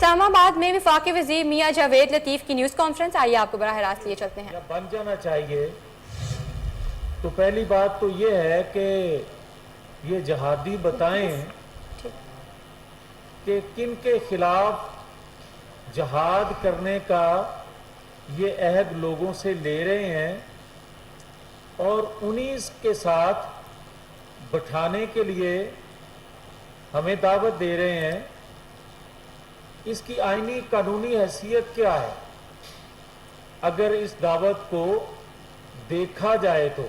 इस्लामाबाद में वफाकी वज़ीर मियां जावेद लतीफ़ की न्यूज़ कॉन्फ्रेंस, आइए आपको बराह रास्त लिए चलते हैं। बन जाना चाहिए। तो पहली बात तो ये है कि ये जहादी बताएं कि किन के खिलाफ जहाद करने का ये अहद लोगों से ले रहे हैं और उन्हीं के साथ बैठाने के लिए हमें दावत दे रहे हैं। इसकी आईनी कानूनी हैसियत क्या है? अगर इस दावत को देखा जाए तो,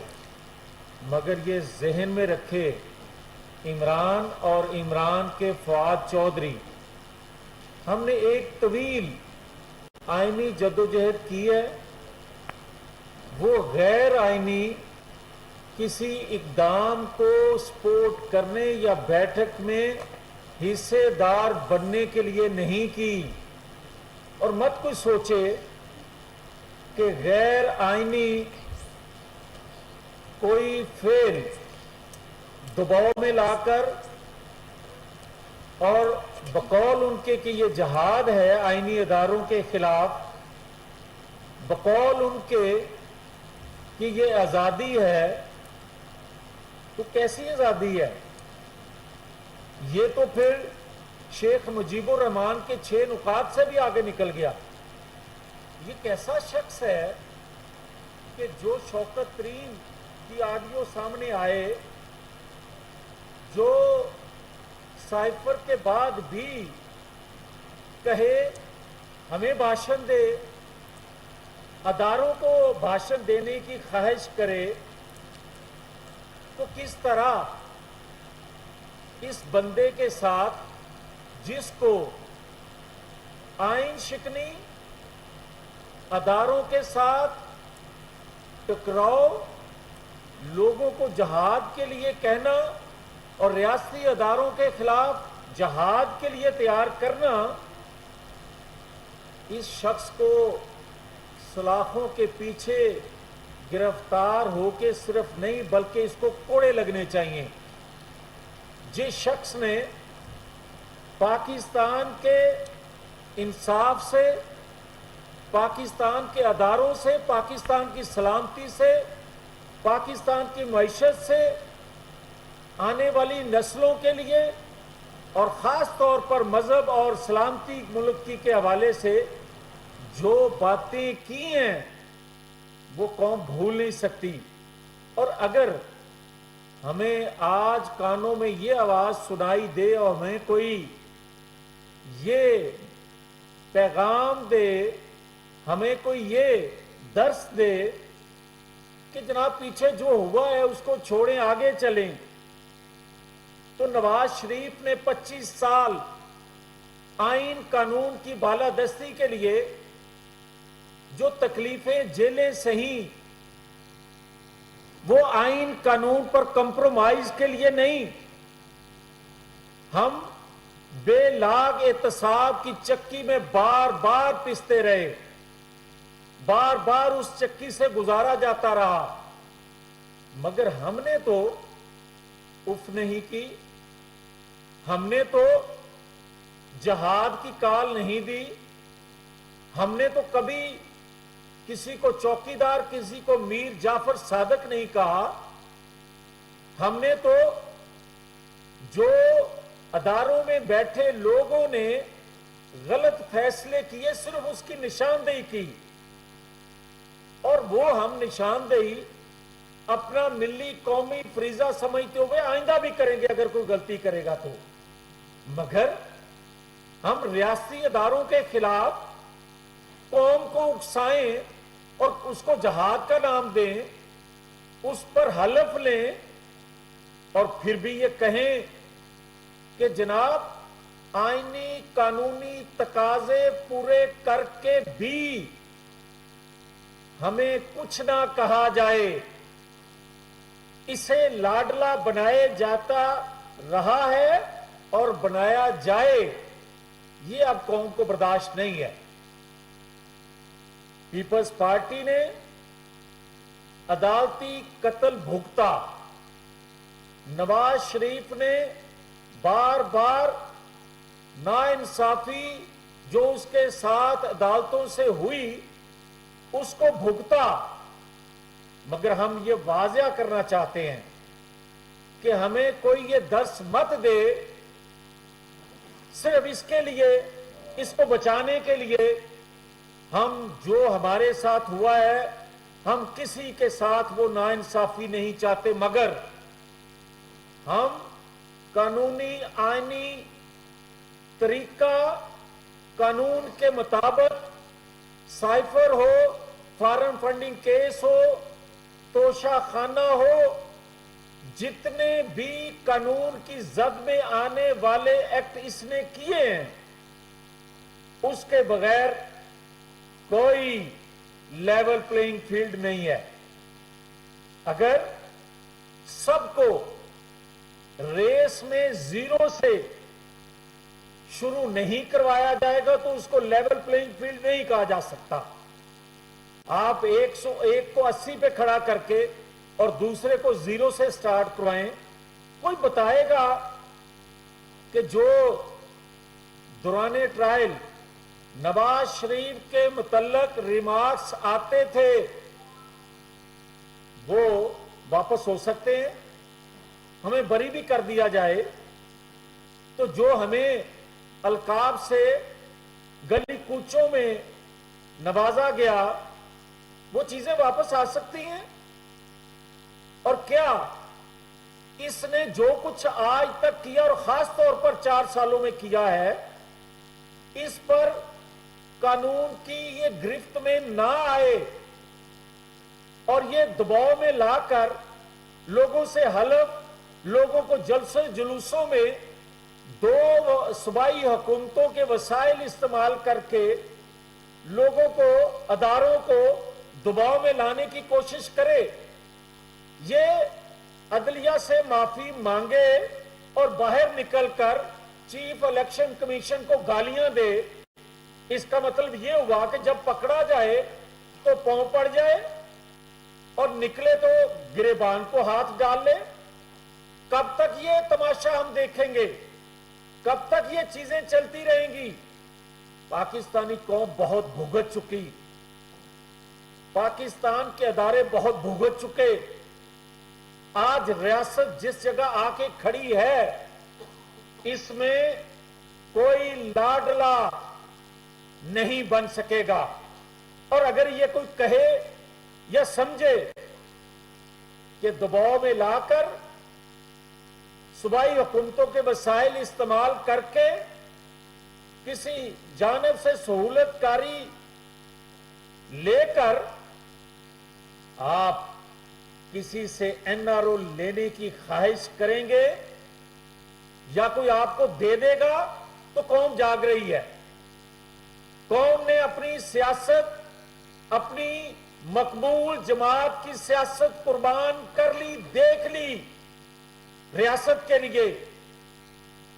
मगर ये जहन में रखे इमरान और इमरान के फवाद चौधरी, हमने एक तवील आईनी जद्दोजहद की है। वो गैर आईनी किसी इकदाम को सपोर्ट करने या बैठक में हिस्सेदार बनने के लिए नहीं की। और मत कोई सोचे कि गैर आईनी कोई फेल दबाव में लाकर और बकौल उनके कि ये जहाद है आईनी इदारों के खिलाफ, बकौल उनके कि ये आज़ादी है, तो कैसी आज़ादी है? ये तो फिर शेख मुजीबुर रहमान के 6 नुकात से भी आगे निकल गया। ये कैसा शख्स है कि जो शौकत तरीन की ऑडियो सामने आए, जो साइफर के बाद भी कहे हमें भाषण दे, अदारों को भाषण देने की ख्वाहिश करे, तो किस तरह इस बंदे के साथ जिसको आइन शिकनी, अदारों के साथ टकराव, लोगों को जहाद के लिए कहना और रियासती अदारों के खिलाफ जहाद के लिए तैयार करना, इस शख्स को सलाखों के पीछे गिरफ्तार होके सिर्फ नहीं बल्कि इसको कोड़े लगने चाहिए। जिस शख्स ने पाकिस्तान के इंसाफ से, पाकिस्तान के अदारों से, पाकिस्तान की सलामती से, पाकिस्तान की मईशत से, आने वाली नस्लों के लिए और ख़ास तौर पर मज़हब और सलामती मुल्क के हवाले से जो बातें की हैं वो कौम भूल नहीं सकती। और अगर हमें आज कानों में ये आवाज़ सुनाई दे और हमें कोई ये पैगाम दे, हमें कोई ये दर्स दे कि जनाब पीछे जो हुआ है उसको छोड़ें, आगे चलें, तो नवाज शरीफ ने 25 साल आइन कानून की बालादस्ती के लिए जो तकलीफें जेलें सही, वो आइन कानून पर कंप्रोमाइज के लिए नहीं। हम बेलाग एहतसाब की चक्की में बार बार पिसते रहे, बार बार उस चक्की से गुजारा जाता रहा, मगर हमने तो उफ नहीं की, हमने तो जहाद की काल नहीं दी, हमने तो कभी किसी को चौकीदार, किसी को मीर जाफर सादक नहीं कहा। हमने तो जो अदारों में बैठे लोगों ने गलत फैसले किए सिर्फ उसकी निशानदेही की, और वो हम निशानदेही अपना मिली कौमी फरीजा समझते हुए आइंदा भी करेंगे अगर कोई गलती करेगा तो। मगर हम रियासती अदारों के खिलाफ कौम को उकसाएं और उसको जहाद का नाम दें, उस पर हलफ लें और फिर भी ये कहें कि जनाब आईनी कानूनी तकाजे पूरे करके भी हमें कुछ ना कहा जाए, इसे लाडला बनाए जाता रहा है और बनाया जाए, ये अब कौम को बर्दाश्त नहीं है। पीपल्स पार्टी ने अदालती कत्ल भुगता, नवाज शरीफ ने बार बार नाइंसाफी جو اس کے ساتھ عدالتوں سے ہوئی اس کو بھگتا، مگر ہم یہ واضح کرنا چاہتے ہیں کہ ہمیں کوئی یہ درس مت دے صرف اس کے لیے، اس کو بچانے کے لیے ہم جو ہمارے ساتھ ہوا ہے ہم کسی کے ساتھ وہ ناانصافی نہیں چاہتے، مگر ہم قانونی آئینی طریقہ قانون کے مطابق سائفر ہو، فارم فنڈنگ کیس ہو، توشہ خانہ ہو، جتنے بھی قانون کی زد میں آنے والے ایکٹ اس نے کیے ہیں اس کے بغیر کوئی لیول پلینگ فیلڈ نہیں ہے۔ اگر سب کو ریس میں زیرو سے شروع نہیں کروایا جائے گا تو اس کو لیول پلینگ فیلڈ نہیں کہا جا سکتا۔ آپ 101 کو 80 پہ کھڑا کر کے اور دوسرے کو زیرو سے سٹارٹ کروائیں، کوئی بتائے گا کہ جو دوران ٹرائل نواز شریف کے متعلق ریمارکس آتے تھے وہ واپس ہو سکتے ہیں، ہمیں بری بھی کر دیا جائے تو جو ہمیں القاب سے گلی کوچوں میں نوازا گیا وہ چیزیں واپس آ سکتی ہیں۔ اور کیا اس نے جو کچھ آج تک کیا اور خاص طور پر 4 سالوں میں کیا ہے اس پر قانون کی یہ گرفت میں نہ آئے اور یہ دباؤ میں لا کر لوگوں سے حلف، لوگوں کو جلسے جلوسوں میں 2 صوبائی حکومتوں کے وسائل استعمال کر کے لوگوں کو، اداروں کو دباؤ میں لانے کی کوشش کرے، یہ عدلیہ سے معافی مانگے اور باہر نکل کر چیف الیکشن کمیشن کو گالیاں دے، اس کا مطلب یہ ہوا کہ جب پکڑا جائے تو پاؤں پڑ جائے اور نکلے تو گریبان کو ہاتھ ڈال لے۔ کب تک یہ تماشا ہم دیکھیں گے؟ کب تک یہ چیزیں چلتی رہیں گی؟ پاکستانی قوم بہت بھگت چکی، پاکستان کے ادارے بہت بھگت چکے۔ آج ریاست جس جگہ آ کے کھڑی ہے اس میں کوئی لاڈلا نہیں بن سکے گا، اور اگر یہ کوئی کہے یا سمجھے کہ دباؤ میں لا کر صوبائی حکومتوں کے وسائل استعمال کر کے کسی جانب سے سہولت کاری لے کر آپ کسی سے این آر او لینے کی خواہش کریں گے یا کوئی آپ کو دے دے گا تو قوم جاگ رہی ہے۔ قوم نے اپنی سیاست، اپنی مقبول جماعت کی سیاست قربان کر لی، دیکھ لی ریاست کے لیے،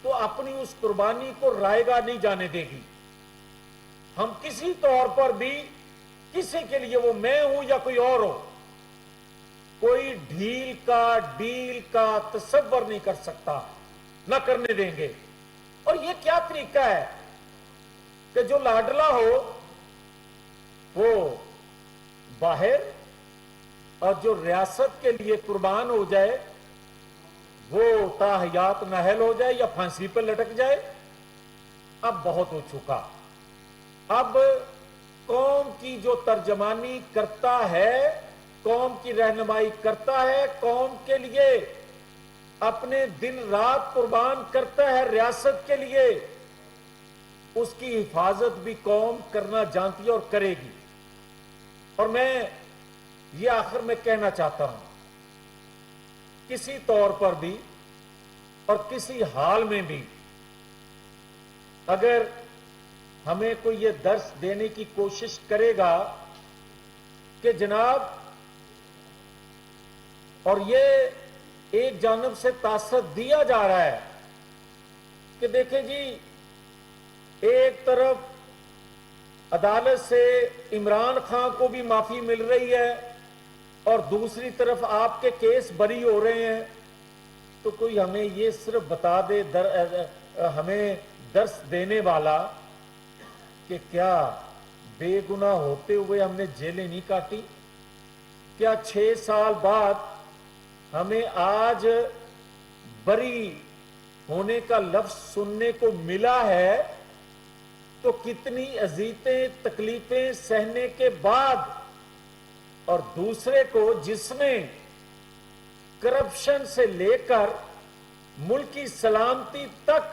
تو اپنی اس قربانی کو رائیگاں نہیں جانے دے گی۔ ہم کسی طور پر بھی کسی کے لیے، وہ میں ہوں یا کوئی اور ہو، کوئی ڈھیل کا تصور نہیں کر سکتا، نہ کرنے دیں گے۔ اور یہ کیا طریقہ ہے کہ جو لاڈلا ہو وہ باہر اور جو ریاست کے لیے قربان ہو جائے وہ تاحیات نااہل ہو جائے یا پھانسی پہ لٹک جائے؟ اب بہت ہو چکا۔ اب قوم کی جو ترجمانی کرتا ہے، قوم کی رہنمائی کرتا ہے، قوم کے لیے اپنے دن رات قربان کرتا ہے ریاست کے لیے، اس کی حفاظت بھی قوم کرنا جانتی ہے اور کرے گی۔ اور میں یہ آخر میں کہنا چاہتا ہوں، کسی طور پر بھی اور کسی حال میں بھی اگر ہمیں کوئی یہ درس دینے کی کوشش کرے گا کہ جناب، اور یہ ایک جانب سے تاثر دیا جا رہا ہے کہ دیکھیں جی، ایک طرف عدالت سے عمران خان کو بھی معافی مل رہی ہے اور دوسری طرف آپ کے کیس بری ہو رہے ہیں، تو کوئی ہمیں یہ صرف بتا دے، ہمیں درس دینے والا कि क्या बेगुनाह होते हुए हमने जेलें नहीं काटी? क्या 6 साल बाद हमें आज बरी होने का लफ्ज सुनने को मिला है? तो कितनी अजीतें तकलीफें सहने के बाद, और दूसरे को जिसने करप्शन से लेकर मुल्क की सलामती तक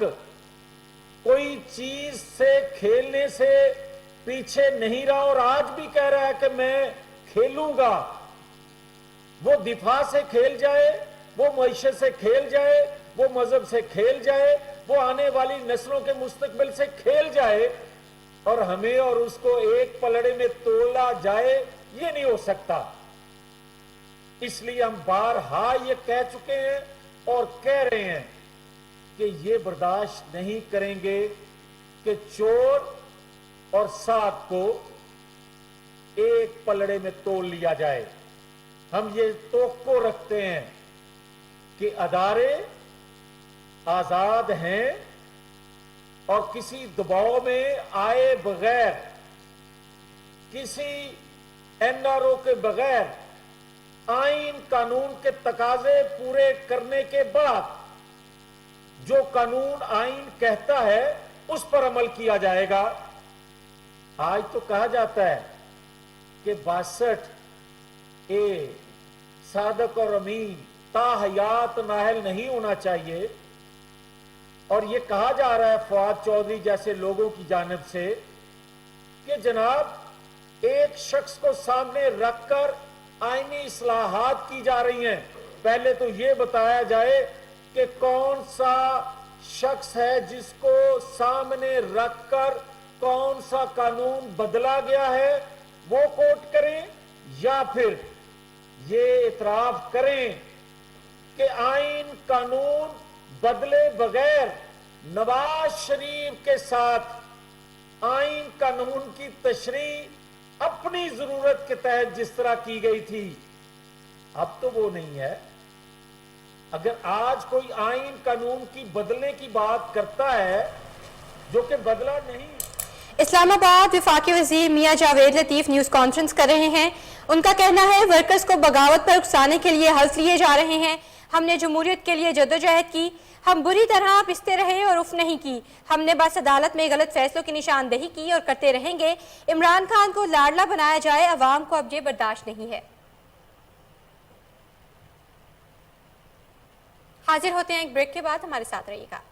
कोई चीज से खेलने से पीछे नहीं रहा और आज भी कह रहा है कि मैं खेलूंगा, वो दिफा से खेल जाए, वो मईशत से खेल जाए, वो मजहब से खेल जाए, वो आने वाली नस्लों के मुस्तकबिल से खेल जाए, और हमें और उसको एक पलड़े में तोला जाए, ये नहीं हो सकता। इसलिए हम बारहा ये कह चुके हैं और कह रहे हैं कि ये बर्दाश्त नहीं करेंगे कि चोर और साध को एक पलड़े में तोल लिया जाए। हम ये तोक्को रखते हैं कि अदारे आजाद हैं और किसी दबाव में आए बगैर, किसी एनआरओ के बगैर, आइन कानून के तकाजे पूरे करने के बाद जो कानून आइन कहता है उस पर अमल किया जाएगा। आज तो कहा जाता है कि 62A सादक और अमीन ताहयात नाहल नहीं होना चाहिए, और ये कहा जा रहा है फवाद चौधरी जैसे लोगों की जानिब से कि जनाब एक शख्स को सामने रखकर आईनी इस्लाहात की जा रही हैं। पहले तो ये बताया जाए कि कौन सा शख्स है जिसको सामने रखकर कौन सा कानून बदला गया है, वो कोट करें, या फिर ये इतराफ करें कि आइन कानून बदले बगैर नवाज शरीफ के साथ आइन कानून की तशरीह अपनी जरूरत के तहत जिस तरह की गई थी, अब तो वो नहीं है। अगर आज कोई आइन कानून की बदलने की बात करता है जो कि बदला नहीं। इस्लामाबाद वफाकी वज़ीर मियां जावेद लतीफ न्यूज़ कॉन्फ्रेंस कर रहे हैं। उनका कहना है वर्कर्स को बगावत पर उकसाने के लिए हल्फ लिए जा रहे हैं। हमने जमहूरियत के लिए जद्दोजहद की, हम बुरी तरह पिसते रहे और उफ नहीं की। हमने बस अदालत में गलत फैसलों की निशानदेही की और करते रहेंगे। इमरान खान को लाडला बनाया जाए, अवाम को अब ये बर्दाश्त नहीं है। हाजिर होते हैं एक ब्रेक के बाद, हमारे साथ रहिएगा।